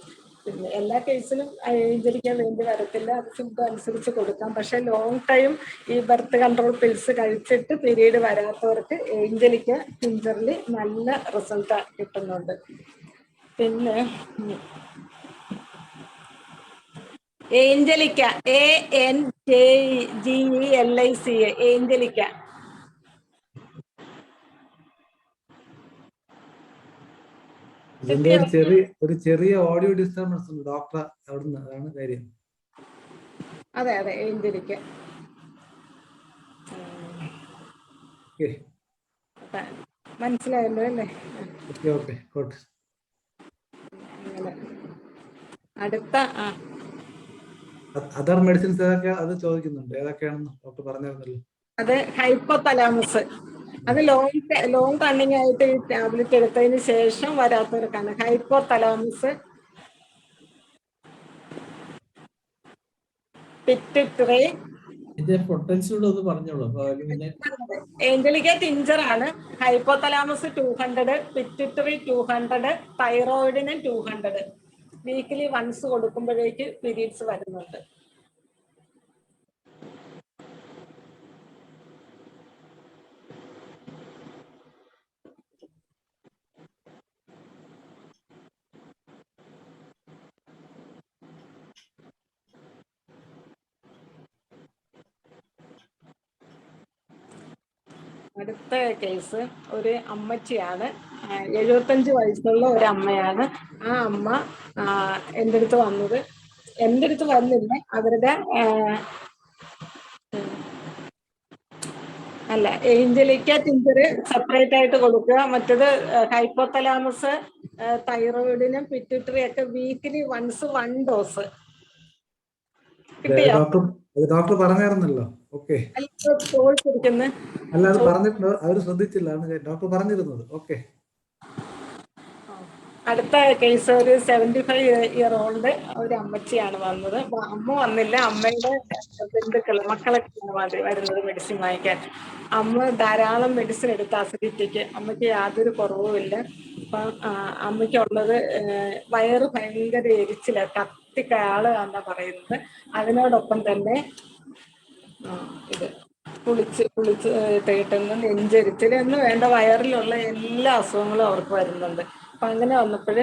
പിന്നെ എല്ലാ കേസിലും ഏഞ്ചലിക്ക വേണ്ടി വരത്തില്ല, അത് സിംറ്റം അനുസരിച്ച് കൊടുക്കാം. പക്ഷെ ലോങ് ടൈം ഈ ബർത്ത് കൺട്രോൾ പിൽസ് കഴിച്ചിട്ട് പീരീഡ് വരാത്തവർക്ക് ഏഞ്ചലിക്ക ടിഞ്ചറിൽ നല്ല റിസൾട്ട് കിട്ടുന്നുണ്ട്. പിന്നെ ഏഞ്ചലിക്ക ANJGELICA ഏഞ്ചലിക്ക. ഒരു ചെറിയ ഓഡിയോ ഡിസ്റ്റർബൻസ് ഉണ്ട് ഡോക്ടർ അവിടുന്ന്, അതാണ് കാര്യം. അതെ ഏഞ്ചലിക്ക. മനസ്സിലായല്ലോ അല്ലേ? അങ്ങനെ അടുത്ത അതർ മെഡിസിൻസ് ഏതൊക്കെ അത് ചോദിക്കുന്നുണ്ട്, ഏതൊക്കെയാണെന്ന് ഡോക്ടർ പറഞ്ഞിരുന്നല്ലോ. അത് ഹൈപ്പോ തലാമസ്, അത് ലോങ് റണ്ണിങ് ആയിട്ട് ഈ ടാബ്ലറ്റ് എടുത്തതിന് ശേഷം വരാത്തവർക്കാണ് hypothalamus, pituitary. Angelica tincture ആണ്. ഹൈപ്പോ തലാമസ് 200, പിറ്റ്യൂട്ടറി 200, തൈറോയിഡിന് 200. വീക്കിലി വൺസ് കൊടുക്കുമ്പോഴേക്ക് പീരീഡ്സ് വരുന്നുണ്ട്. അടുത്ത കേസ് ഒരു അമ്മച്ചിയാണ്, 75 വയസ്സുള്ള ഒരു അമ്മയാണ്. ആ അമ്മ എൻ്റെ അടുത്ത് വന്നത്, എൻ്റെ അടുത്ത് വന്നില്ല, അവരുടെ അല്ല ഏഞ്ചലിക്ക ടിഞ്ചർ സെപ്പറേറ്റ് ആയിട്ട് കൊടുക്കുക. മറ്റത് ഹൈപ്പോ തലാമസ്, തൈറോയിഡിനും പിറ്റ്യൂട്ടറി ഒക്കെ വീക്കിലി വൺസ് 1 ഡോസ്. കിട്ടിയോ? ഡോക്ടർ പറഞ്ഞായിരുന്നല്ലോ. ഓക്കെ, അല്ല അത് പറഞ്ഞിട്ടുണ്ട്, അവര് ശ്രദ്ധിച്ചില്ല, ഡോക്ടർ പറഞ്ഞിരുന്നത്. ഓക്കെ. അടുത്ത കേസ് ഒരു 75-year-old ഒരു അമ്മച്ചിയാണ് വന്നത്. അമ്മ വന്നില്ല, അമ്മയുടെ ബന്ധുക്കൾ മക്കളൊക്കെ വരുന്നത് മെഡിസിൻ വാങ്ങിക്കാൻ. അമ്മ ധാരാളം മെഡിസിൻ എടുത്ത് അസിഡിറ്റിക്ക്, അമ്മയ്ക്ക് യാതൊരു കുറവുമില്ല. അപ്പം അമ്മയ്ക്കുള്ളത് വയറ് ഭയങ്കര എരിച്ചില്ല, കത്തിക്കാള് എന്നാ പറയുന്നത്. അതിനോടൊപ്പം തന്നെ ഇത് കുളിച്ച് തേട്ടുന്ന നെഞ്ചരിച്ചിൽ എന്ന് വേണ്ട വയറിലുള്ള എല്ലാ അസുഖങ്ങളും അവർക്ക് വരുന്നുണ്ട്. അപ്പൊ അങ്ങനെ വന്നപ്പോൾ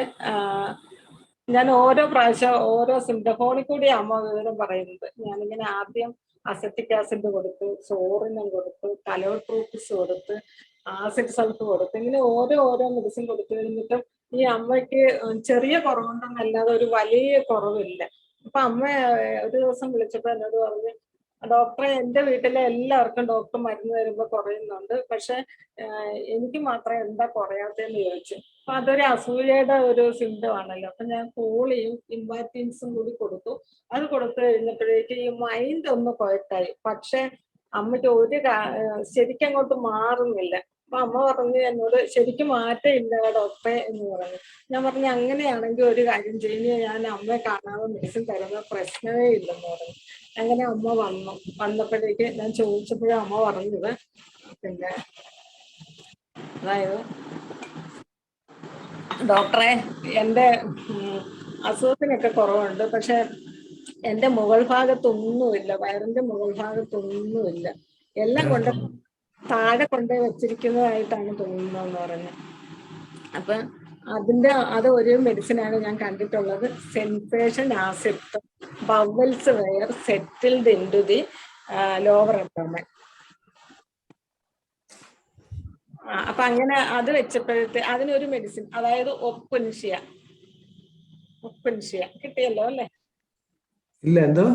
ഞാൻ ഓരോ പ്രാവശ്യം ഓരോ സിംറ്റം ഫോണിൽ കൂടി അമ്മ വിവരം പറയുന്നത്. ഞാനിങ്ങനെ ആദ്യം അസറ്റിക് ആസിഡ് കൊടുത്തു, സോറിനം കൊടുത്തു, കലോട്രോപ്പിസ് കൊടുത്ത്, ആസിഡ് സൾഫ് കൊടുത്തു, ഇങ്ങനെ ഓരോ മെഡിസിൻ കൊടുത്തു കഴിഞ്ഞിട്ടും ഈ അമ്മയ്ക്ക് ചെറിയ കുറവുണ്ടെന്നല്ലാതെ ഒരു വലിയ കുറവില്ല. അപ്പൊ അമ്മ ഒരു ദിവസം വിളിച്ചപ്പോൾ എന്നോട് പറഞ്ഞു, ഡോക്ടറെ എൻ്റെ വീട്ടിലെ എല്ലാവർക്കും ഡോക്ടർ മരുന്ന് തരുമ്പോൾ കുറയുന്നുണ്ട്, പക്ഷെ എനിക്ക് മാത്രം എന്താ കുറയാത്തതെന്ന് ചോദിച്ചു. അപ്പൊ അതൊരു അസൂയയുടെ ഒരു സിംറ്റം ആണല്ലോ. അപ്പൊ ഞാൻ കോളിയും ഇൻവാറ്റിൻസും കൂടി കൊടുത്തു. അത് കൊടുത്തു കഴിഞ്ഞപ്പോഴേക്ക് ഈ മൈൻഡ് ഒന്ന് കുഴട്ടായി. പക്ഷെ അമ്മയ്ക്ക് ശരിക്കും അങ്ങോട്ട് മാറുന്നില്ല. അപ്പൊ അമ്മ പറഞ്ഞു എന്നോട്, ശരിക്കും മാറ്റമില്ല ഡോക്ടറെ എന്ന് പറഞ്ഞു. ഞാൻ പറഞ്ഞു അങ്ങനെയാണെങ്കിൽ ഒരു കാര്യം ചെയ്യുക, ഞാൻ അമ്മയെ കാണാതെ മെഡിസിൻ തരുന്ന പ്രശ്നമേ ഇല്ലെന്ന് പറഞ്ഞു. അങ്ങനെ അമ്മ വന്നപ്പോഴേക്ക് ഞാൻ ചോദിച്ചപ്പോഴും അമ്മ പറഞ്ഞത്, പിന്നെ അതായത് ഡോക്ടറെ എൻ്റെ അസുഖത്തിനൊക്കെ കുറവുണ്ട്, പക്ഷെ എൻ്റെ മുകൾ ഭാഗത്തൊന്നുമില്ല, വയറിന്റെ മുകൾ ഭാഗത്തൊന്നുമില്ല, എല്ലാം കൊണ്ട് താഴെ കൊണ്ട് വെച്ചിരിക്കുന്നതായിട്ടാണ് തോന്നുന്നതെന്ന് പറഞ്ഞു. അപ്പൊ അത് ഒരു മെഡിസിനാണ് ഞാൻ കണ്ടിട്ടുള്ളത്, sensation as if bowels were settled into the lower abdomen. അപ്പൊ അങ്ങനെ അത് വെച്ചപ്പോഴത്തെ അതിനൊരു മെഡിസിൻ, അതായത് ഒപ്പൻഷ്യ കിട്ടിയല്ലോ അല്ലെ? ഇല്ല, എന്തോ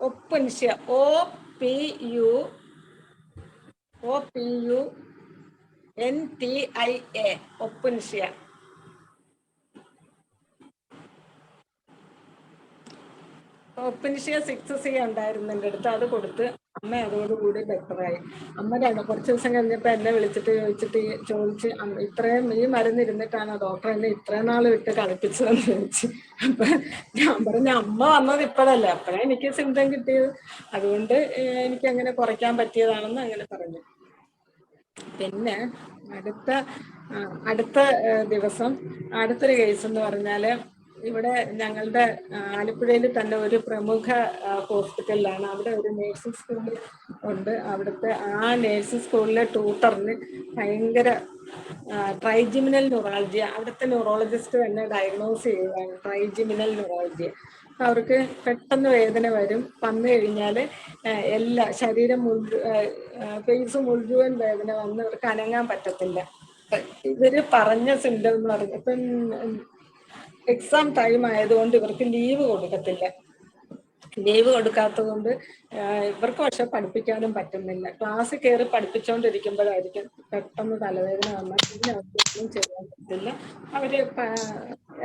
Opuntia, OPUNTIA Opuntia. Opuntia 6C ഉണ്ടായിരുന്നു എൻ്റെ അടുത്ത്. അത് കൊടുത്ത് അമ്മ അതോടുകൂടി ബെറ്ററായി. അമ്മ കുറച്ച് ദിവസം കഴിഞ്ഞപ്പോൾ എന്നെ വിളിച്ചിട്ട് ചോദിച്ച് ഇത്രയും ഈ മരുന്ന് ഇരുന്നിട്ടാണ് ഡോക്ടർ എന്നെ ഇത്രയും നാൾ വിട്ട് കളിപ്പിച്ചതെന്ന് ചോദിച്ചു. അപ്പൊ ഞാൻ പറഞ്ഞു അമ്മ വന്നത് ഇപ്പോഴല്ലേ, അപ്പോഴേ എനിക്ക് സിംറ്റം കിട്ടിയത്, അതുകൊണ്ട് എനിക്ക് അങ്ങനെ കുറയ്ക്കാൻ പറ്റിയതാണെന്ന് അങ്ങനെ പറഞ്ഞു. പിന്നെ അടുത്ത ദിവസം അടുത്തൊരു കേസ് എന്ന് പറഞ്ഞാല്, ഇവിടെ ഞങ്ങളുടെ ആലപ്പുഴയിൽ തന്നെ ഒരു പ്രമുഖ ഹോസ്പിറ്റലിലാണ്, അവിടെ ഒരു നേഴ്സിംഗ് സ്കൂൾ ഉണ്ട്. അവിടുത്തെ ആ നേഴ്സിംഗ് സ്കൂളിലെ ട്യൂട്ടറിന് ഭയങ്കര ട്രൈജിമിനൽ ന്യൂറാൾജിയ, അവിടുത്തെ ന്യൂറോളജിസ്റ്റ് തന്നെ ഡയഗ്നോസ് ചെയ്യുകയാണ് ട്രൈജിമിനൽ ന്യൂറാൾജിയ. അവർക്ക് പെട്ടെന്ന് വേദന വന്നു കഴിഞ്ഞാൽ ശരീരം ഫേസ് മുഴുവൻ വേദന വന്ന് അവർക്ക് അനങ്ങാൻ പറ്റത്തില്ല. ഇവര് പറഞ്ഞ സിംറ്റം എന്ന് പറഞ്ഞ, ഇപ്പം എക്സാം ടൈം ആയതുകൊണ്ട് ഇവർക്ക് ലീവ് കൊടുക്കത്തില്ല. ലീവ് കൊടുക്കാത്തത് കൊണ്ട് ഇവർക്ക് പക്ഷെ പഠിപ്പിക്കാനും പറ്റുന്നില്ല. ക്ലാസ്സിൽ കയറി പഠിപ്പിച്ചുകൊണ്ടിരിക്കുമ്പോഴായിരിക്കും പെട്ടെന്ന് തലവേദന വന്നാൽ പിന്നെ അവർക്കൊന്നും ചെയ്യാൻ പറ്റില്ല, അവര്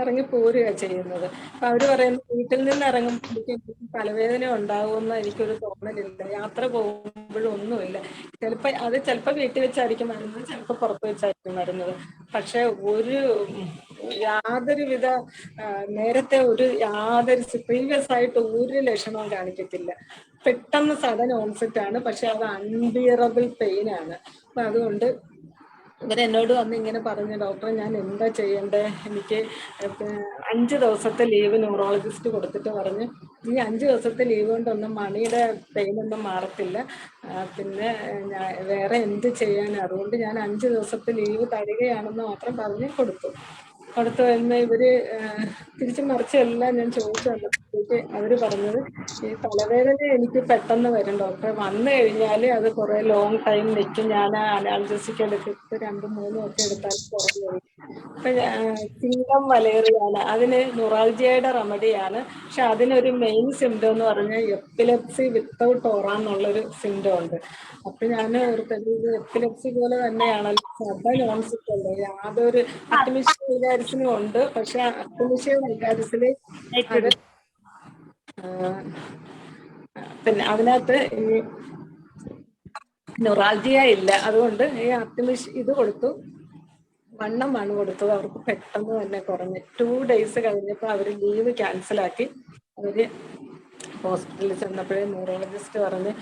ഇറങ്ങി പോരുക ചെയ്യുന്നത്. അപ്പൊ അവര് പറയുന്നത് വീട്ടിൽ നിന്ന് ഇറങ്ങുമ്പോഴേക്കും തലവേദന ഉണ്ടാകുമെന്ന് എനിക്കൊരു തോന്നലില്ല, യാത്ര പോകുമ്പോഴും ഒന്നുമില്ല. ചിലപ്പോൾ വീട്ടിൽ വെച്ചായിരിക്കും വരുന്നത്, ചിലപ്പോൾ പുറത്ത് വെച്ചായിരിക്കും വരുന്നത്. പക്ഷെ യാതൊരുവിധ നേരത്തെ പ്രീവിയസ് ആയിട്ട് ഒരു ലക്ഷണവും കാണിക്കത്തില്ല. പെട്ടെന്ന് സഡൻ ഓൺസെറ്റ് ആണ്, പക്ഷെ അത് അൺബിയറബിൾ പെയിൻ ആണ്. അപ്പൊ അതുകൊണ്ട് ഇവരെന്നോട് വന്ന് ഇങ്ങനെ പറഞ്ഞു, ഡോക്ടറെ ഞാൻ എന്താ ചെയ്യണ്ടേ, എനിക്ക് 5 ദിവസത്തെ ലീവ് ന്യൂറോളജിസ്റ്റ് കൊടുത്തിട്ട് പറഞ്ഞു, ഈ 5 ദിവസത്തെ ലീവ് കൊണ്ടൊന്നും മണിയുടെ പെയിൻ ഒന്നും മാറത്തില്ല, പിന്നെ വേറെ എന്ത് ചെയ്യാൻ, അതുകൊണ്ട് ഞാൻ 5 ദിവസത്തെ ലീവ് തരികയാണെന്ന് മാത്രം പറഞ്ഞ് കൊടുത്തു എന്ന് ഇവര് തിരിച്ചു മറിച്ച് എല്ലാം ഞാൻ ചോദിച്ചു വന്നപ്പോഴത്തേക്ക് അവര് പറഞ്ഞത്, ഈ തലവേദന എനിക്ക് പെട്ടെന്ന് വരും ഡോക്ടറെ, വന്നു കഴിഞ്ഞാൽ അത് കുറെ ലോങ് ടൈം നിൽക്കും, ഞാൻ അനാൽജസിക്ക് എടുത്തിട്ട് 2-3 ഒക്കെ എടുത്താൽ കുറഞ്ഞു വരും. അപ്പൊ സിംഗം വലേറിയാണ്, അതിന് ന്യൂറാൾജിയയുടെ റെമഡിയാണ്. പക്ഷെ അതിനൊരു മെയിൻ സിംറ്റം എന്ന് പറഞ്ഞാൽ എപ്പിലെപ്സി വിത്തൗട്ട് ഓറ എന്നുള്ളൊരു സിംറ്റം ഉണ്ട്. അപ്പൊ ഞാൻ എപ്പിലെപ്സി പോലെ തന്നെയാണല്ലോ, സഡൻ ഓൺസെറ്റ് അല്ലേ, യാതൊരു അർട്ടിമിഷ്യ വൈകാരിസിനും ഉണ്ട്, പക്ഷെ അർട്ടിമിഷ്യ വൈകാരിസില് അത് പിന്നെ അതിനകത്ത് ഈ ന്യൂറാൾജിയ ഇല്ല. അതുകൊണ്ട് ഈ ഇത് കൊടുത്തു, വണ്ണമാണ് കൊടുത്തത്. അവർക്ക് പെട്ടെന്ന് തന്നെ കുറഞ്ഞ് 2 days കഴിഞ്ഞപ്പോൾ അവർ ലീവ് ക്യാൻസലാക്കി. അവര് ഹോസ്പിറ്റലിൽ ചെന്നപ്പോഴേ ന്യൂറോളജിസ്റ്റ് പറഞ്ഞ്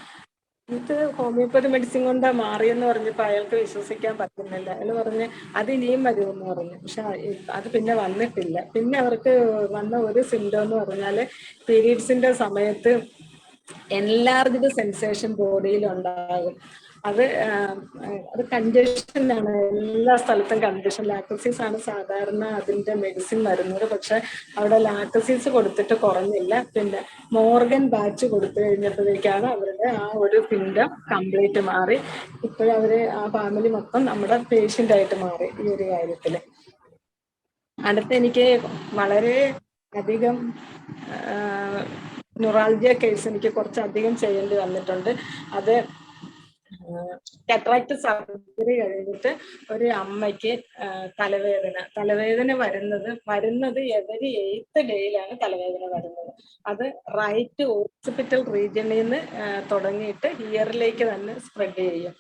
ഇത് ഹോമിയോപ്പതി മെഡിസിൻ കൊണ്ട് മാറിയെന്ന് പറഞ്ഞപ്പോൾ അയാൾക്ക് വിശ്വസിക്കാൻ പറ്റുന്നില്ല. അയാൾ പറഞ്ഞ് അത് ഇനിയും വരുമെന്ന് പറഞ്ഞു. പക്ഷെ അത് പിന്നെ വന്നിട്ടില്ല. പിന്നെ അവർക്ക് വന്ന ഒരു സിംറ്റം എന്ന് പറഞ്ഞാൽ പീരീഡ്സിന്റെ സമയത്ത് എൻലാർജ്ഡ് സെൻസേഷൻ ബോഡിയിൽ ഉണ്ടാകും. അത് കൺജഷനാണ്, എല്ലാ സ്ഥലത്തും കൺജഷൻ. ലാക്ടോസിസ് ആണ് സാധാരണ അതിന്റെ മെഡിസിൻ വരുന്നത്, പക്ഷെ അവിടെ ലാക്ടോസിസ് കൊടുത്തിട്ട് കുറഞ്ഞില്ല. പിന്നെ മോർഗൻ ബാച്ച് കൊടുത്തു കഴിഞ്ഞപ്പോഴേക്കാണ് അവരുടെ ആ ഒരു സിംറ്റം കംപ്ലീറ്റ് മാറി. ഇപ്പോഴവര് ആ ഫാമിലി മൊത്തം നമ്മുടെ പേഷ്യൻ്റ് ആയിട്ട് മാറി ഈ ഒരു കാര്യത്തില്. അടുത്ത് എനിക്ക് വളരെ അധികം ന്യൂറാൾജിയ കേസ് എനിക്ക് കുറച്ചധികം ചെയ്യേണ്ടി വന്നിട്ടുണ്ട്. അത് കാറ്ററാക്ട് സർജറി കഴിഞ്ഞിട്ട് ഒരു അമ്മയ്ക്ക് തലവേദന വരുന്നത് എവരി 8th ഡേയിലാണ് തലവേദന വരുന്നത്. അത് റൈറ്റ് ഓക്സിപിറ്റൽ റീജിയനിൽ നിന്ന് തുടങ്ങിയിട്ട് ഹിയറിലേക്ക് തന്നെ സ്പ്രെഡ് ചെയ്യും.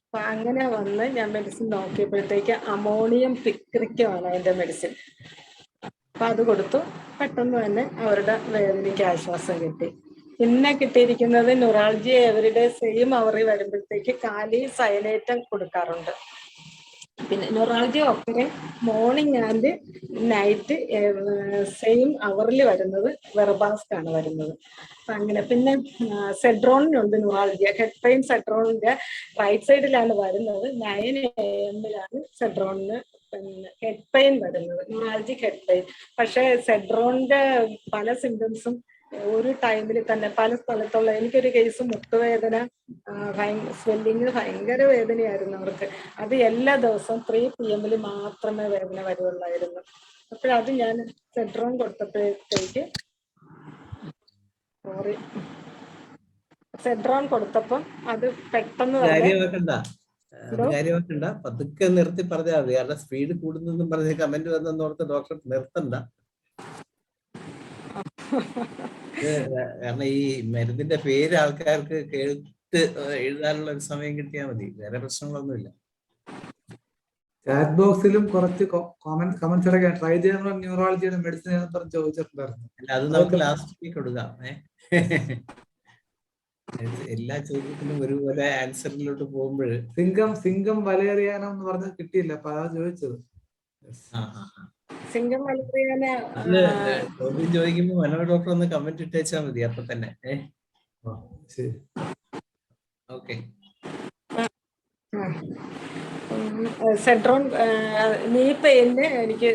അപ്പൊ അങ്ങനെ വന്ന് ഞാൻ മെഡിസിൻ നോക്കിയപ്പോഴത്തേക്ക് അമോണിയം പിക്രിക്കുമാണ് അതിന്റെ മെഡിസിൻ. അപ്പൊ അത് കൊടുത്തു. പെട്ടെന്ന് തന്നെ അവരുടെ വേദനയ്ക്ക് ആശ്വാസം കിട്ടി. പിന്നെ കിട്ടിയിരിക്കുന്നത് ന്യൂറാൾജിയ എവരിഡേ സെയിം അവറിൽ വരുമ്പോഴത്തേക്ക് കാലി സയനേറ്റം കൊടുക്കാറുണ്ട്. പിന്നെ ന്യൂറാൾജിയ ഒക്കെ മോർണിംഗ് ആൻഡ് നൈറ്റ് സെയിം അവറിൽ വരുന്നത് വെർബാസ്ക് ആണ് വരുന്നത്. അങ്ങനെ പിന്നെ സെഡ്രോണിനുണ്ട് ന്യൂറാൾജിയ. ഹെഡ് പെയിൻ സെഡ്രോണിന്റെ റൈറ്റ് സൈഡിലാണ് വരുന്നത്. 9 AM സെഡ്രോണിന് പിന്നെ ഹെഡ് പെയിൻ വരുന്നത്, ന്യൂറാൾജിക് ഹെഡ് പെയിൻ. പക്ഷെ സെഡ്രോണിന്റെ പല സിംറ്റംസും ഒരു ടൈമിൽ തന്നെ പല സ്ഥലത്തുള്ള, എനിക്കൊരു കേസ് മുട്ടുവേദന, സ്വെല്ലിങ്, ഭയങ്കര വേദനയായിരുന്നു അവർക്ക്. അത് എല്ലാ ദിവസവും 3 PM മാത്രമേ വേദന വരുവുള്ളായിരുന്നു. അപ്പോഴത് ഞാൻ സെഡ്രോൺ കൊടുത്തപ്പോഴത്തേക്ക് സെഡ്രോൺ കൊടുത്തപ്പം അത് പെട്ടെന്ന് കാര്യമാക്കണ്ട, പതുക്കെ നിർത്തി പറഞ്ഞാൽ മതി. കാരണം സ്പീഡ് കൂടുന്നെന്നും പറഞ്ഞ് കമന്റ് വന്നോർത്ത് ഡോക്ടർ നിർത്തണ്ട. കാരണം ഈ മരുന്നിന്റെ പേര് ആൾക്കാർക്ക് കേട്ട് എഴുതാനുള്ള ഒരു സമയം കിട്ടിയാൽ മതി, വേറെ പ്രശ്നങ്ങളൊന്നുമില്ല. ചാറ്റ് ബോക്സിലും കുറച്ച് കമന്റ്സ് ഒക്കെ ട്രൈ ചെയ്യാനുള്ള ന്യൂറോളജിയുടെ മെഡിസിൻ പറഞ്ഞ് ചോദിച്ചിട്ടുണ്ടായിരുന്നു. അല്ല, അത് നമുക്ക് ലാസ്റ്റ് വീക്ക് കൊടുക്കാം. എല്ലാ ചോദ്യത്തിനും ഒരുപോലെ ആൻസറിലോട്ട് പോകുമ്പോൾ സിംഗം വലയെറിയാനോ എന്ന് പറഞ്ഞത് കിട്ടിയില്ല, അപ്പൊ അതാ ചോദിച്ചത്. ചോദ്യം ചോദിക്കുമ്പോ മനോജ് ഡോക്ടർ ഒന്ന് കമന്റ് ഇട്ടേച്ചാ മതി അപ്പൊ തന്നെ. ഓക്കെ. സെഡ്രോൺ നീ പെയിന് എനിക്ക്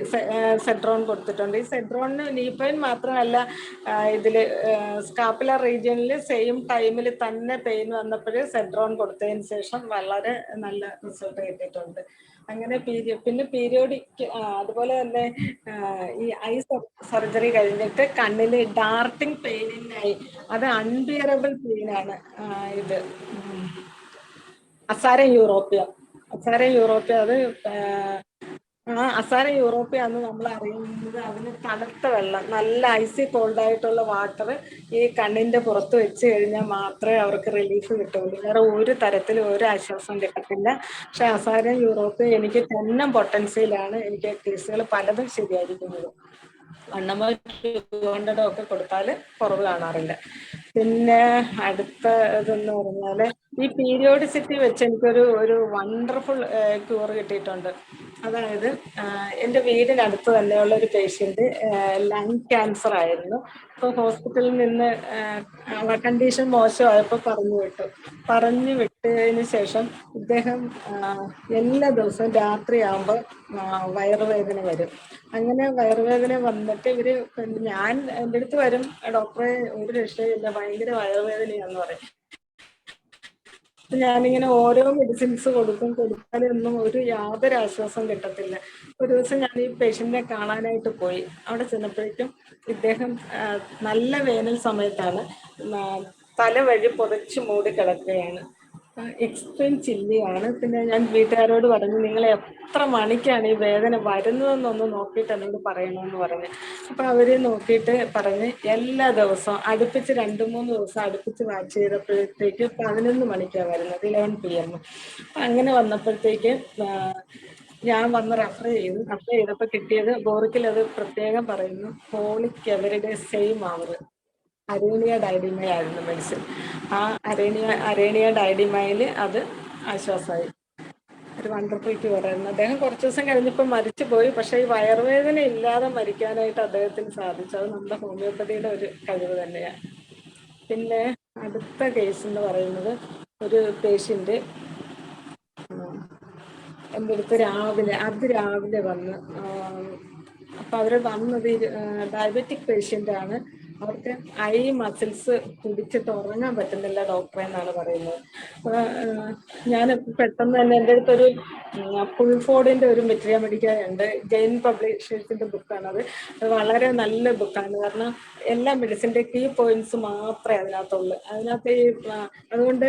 സെഡ്രോൺ കൊടുത്തിട്ടുണ്ട്. ഈ സെഡ്രോണിന് നീ പെയിൻ മാത്രമല്ല, ഇതില് സ്കാപ്പുലർ റീജിയനിൽ സെയിം ടൈമിൽ തന്നെ പെയിൻ വന്നപ്പോൾ സെഡ്രോൺ കൊടുത്തതിന് ശേഷം വളരെ നല്ല റിസൾട്ട് കിട്ടിയിട്ടുണ്ട്. അങ്ങനെ പിന്നെ പീരിയോഡിക് അതുപോലെ തന്നെ ഈ ഐ സർജറി കഴിഞ്ഞിട്ട് കണ്ണില് ഡാർട്ടിങ് പെയിനായി, അത് അൺബിയറബിൾ പെയിനാണ്. ഇത് അസാരം യൂറോപ്യ അത് അസാരം യൂറോപ്യ എന്ന് നമ്മൾ അറിയുന്നത് അതിന് തണുത്ത വെള്ളം, നല്ല ഐസി കോൾഡ് ആയിട്ടുള്ള വാട്ടർ ഈ കണ്ണിന്റെ പുറത്ത് വെച്ച് കഴിഞ്ഞാൽ മാത്രമേ അവർക്ക് റിലീഫ് കിട്ടുള്ളൂ. വേറെ ഒരു തരത്തിലും ഒരു ആശ്വാസം കിട്ടത്തില്ല. പക്ഷെ അസാരം യൂറോപ്യ എനിക്ക് 10 പൊട്ടൻസിയിലാണ് എനിക്ക് കേസുകൾ പലതും ശരിയായിരിക്കുന്നത്. 100 ഒക്കെ കൊടുത്താൽ കുറവ് കാണാറില്ല. പിന്നെ അടുത്ത ഇതെന്ന് പറഞ്ഞാൽ ഈ പീരിയോഡിസിറ്റി വെച്ച് എനിക്കൊരു വണ്ടർഫുൾ ക്യൂർ കിട്ടിയിട്ടുണ്ട്. അതായത് എൻ്റെ വീടിനടുത്ത് തന്നെയുള്ള ഒരു പേഷ്യൻ്റ് ലങ് ക്യാൻസർ ആയിരുന്നു. അപ്പോൾ ഹോസ്പിറ്റലിൽ നിന്ന് കണ്ടീഷൻ മോശമായപ്പോൾ പറഞ്ഞു വിട്ടതിന് ശേഷം ഇദ്ദേഹം എല്ലാ ദിവസവും രാത്രിയാകുമ്പോൾ വയറുവേദന വരും. അങ്ങനെ വയറുവേദന വന്നിട്ട് ഞാൻ എൻ്റെ അടുത്ത് വരും, ഡോക്ടറെ ഒരു രക്ഷയില്ല, ഭയങ്കര വയറുവേദനയാന്ന് പറയും. ഞാനിങ്ങനെ ഓരോ മെഡിസിൻസ് കൊടുത്താലൊന്നും യാതൊരു ആശ്വാസം കിട്ടത്തില്ല. ഒരു ദിവസം ഞാൻ ഈ പേഷ്യന്റിനെ കാണാനായിട്ട് പോയി. അവിടെ ചെന്നപ്പോഴേക്കും ഇദ്ദേഹം നല്ല വേനൽ സമയത്താണ്, തല വഴി പുതച്ച് മൂടി കിടക്കുകയാണ്. എക്സ്ട്രീം ചില്ലിയാണ്. പിന്നെ ഞാൻ വീട്ടുകാരോട് പറഞ്ഞു, നിങ്ങൾ എത്ര മണിക്കാണ് ഈ വേദന വരുന്നതെന്നൊന്ന് നോക്കിയിട്ട് എന്നോട് പറയണമെന്ന് പറഞ്ഞു. അപ്പൊ അവര് നോക്കിയിട്ട് പറഞ്ഞ് എല്ലാ ദിവസവും അടുപ്പിച്ച് 2-3 ദിവസം അടുപ്പിച്ച് വാച്ച് ചെയ്തപ്പോഴത്തേക്ക് 11 മണിക്കാണ് വരുന്നത്, 11 PM. അങ്ങനെ വന്നപ്പോഴത്തേക്ക് ഞാൻ വന്ന് റെഫർ ചെയ്തപ്പോൾ കിട്ടിയത് ബോറിക്കിൽ അത് പ്രത്യേകം പറയുന്നു, ഫോളിക് എവരിഡേ സെയിം അവർ അരേണിയ ഡൈഡിമയായിരുന്നു മെഡിസിൻ. ആ അരേണിയ ഡൈഡിമയിൽ അത് ആശ്വാസമായി. ഒരു വണ്ടർഫുൾ ക്യൂറായിരുന്നു. അദ്ദേഹം കുറച്ച് ദിവസം കഴിഞ്ഞപ്പോൾ മരിച്ചു പോയി. പക്ഷേ ഈ വയറുവേദന ഇല്ലാതെ മരിക്കാനായിട്ട് അദ്ദേഹത്തിന് സാധിച്ചു. അത് നമ്മുടെ ഹോമിയോപ്പതിയുടെ ഒരു കഴിവ് തന്നെയാണ്. പിന്നെ അടുത്ത കേസ് എന്ന് പറയുന്നത്, ഒരു പേഷ്യൻ്റ് എൻ്റെ അടുത്ത് രാവിലെ വന്ന്, അപ്പം അവർ വന്നത് ഡയബറ്റിക് പേഷ്യൻ്റാണ്. അവർക്ക് ഐ മസിൽസ് പിടിച്ചിട്ട് ഉറങ്ങാൻ പറ്റുന്നില്ല ഡോക്ടറെ എന്നാണ് പറയുന്നത്. ഞാൻ പെട്ടെന്ന് തന്നെ എൻ്റെ അടുത്തൊരു പുൾഫോർഡിന്റെ ഒരു മെറ്റീരിയ മെഡിക്ക ഉണ്ട്, ജെയിൻ പബ്ലിഷേഴ്സിന്റെ ബുക്കാണത്. അത് വളരെ നല്ല ബുക്കാണ്. കാരണം എല്ലാ മെഡിസിന്റെ കീ പോയിന്റ്സ് മാത്രമേ അതിനകത്തുള്ളൂ. അതിനകത്ത് അതുകൊണ്ട്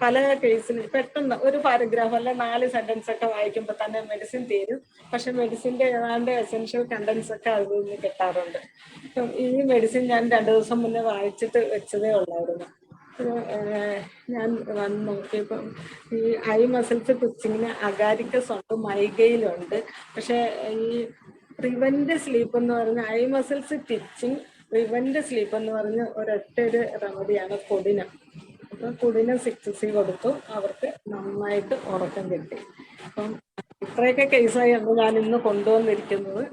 പല കേസിൽ പെട്ടെന്ന് ഒരു പാരഗ്രാഫ് അല്ല 4 സെന്റൻസ് ഒക്കെ വായിക്കുമ്പോൾ തന്നെ മെഡിസിൻ തീരും. പക്ഷെ മെഡിസിന്റെ ഏതാണ്ട് എസെൻഷ്യൽ കണ്ടന്റ്സ് ഒക്കെ അതിൽ നിന്ന് കിട്ടാറുണ്ട്. ഈ മെഡിസിൻ ഞാൻ 2 ദിവസം മുന്നേ വായിച്ചിട്ട് വെച്ചതേ ഉള്ളായിരുന്നു. ഞാൻ വന്ന് നോക്കിയപ്പം ഈ ഐ മസിൽസ് ട്വിച്ചിങ്ങിന് അഗാരിക്കസ് ഉണ്ട്, മൈഗയിലുണ്ട്. പക്ഷെ ഈ പ്രിവെന്റ് സ്ലീപ്പ് എന്ന് പറഞ്ഞ I muscles twitching prevent sleep എന്ന് പറഞ്ഞ ഒരു റെമഡിയാണ് പുതിന. അപ്പം പുതിന 6C കൊടുത്തു, അവർക്ക് നന്നായിട്ട് ഉറക്കം കിട്ടി. അപ്പം ഇത്രയൊക്കെ കേസായാണ് ഞാൻ ഇന്ന് കൊണ്ടുവന്നിരിക്കുന്നത്.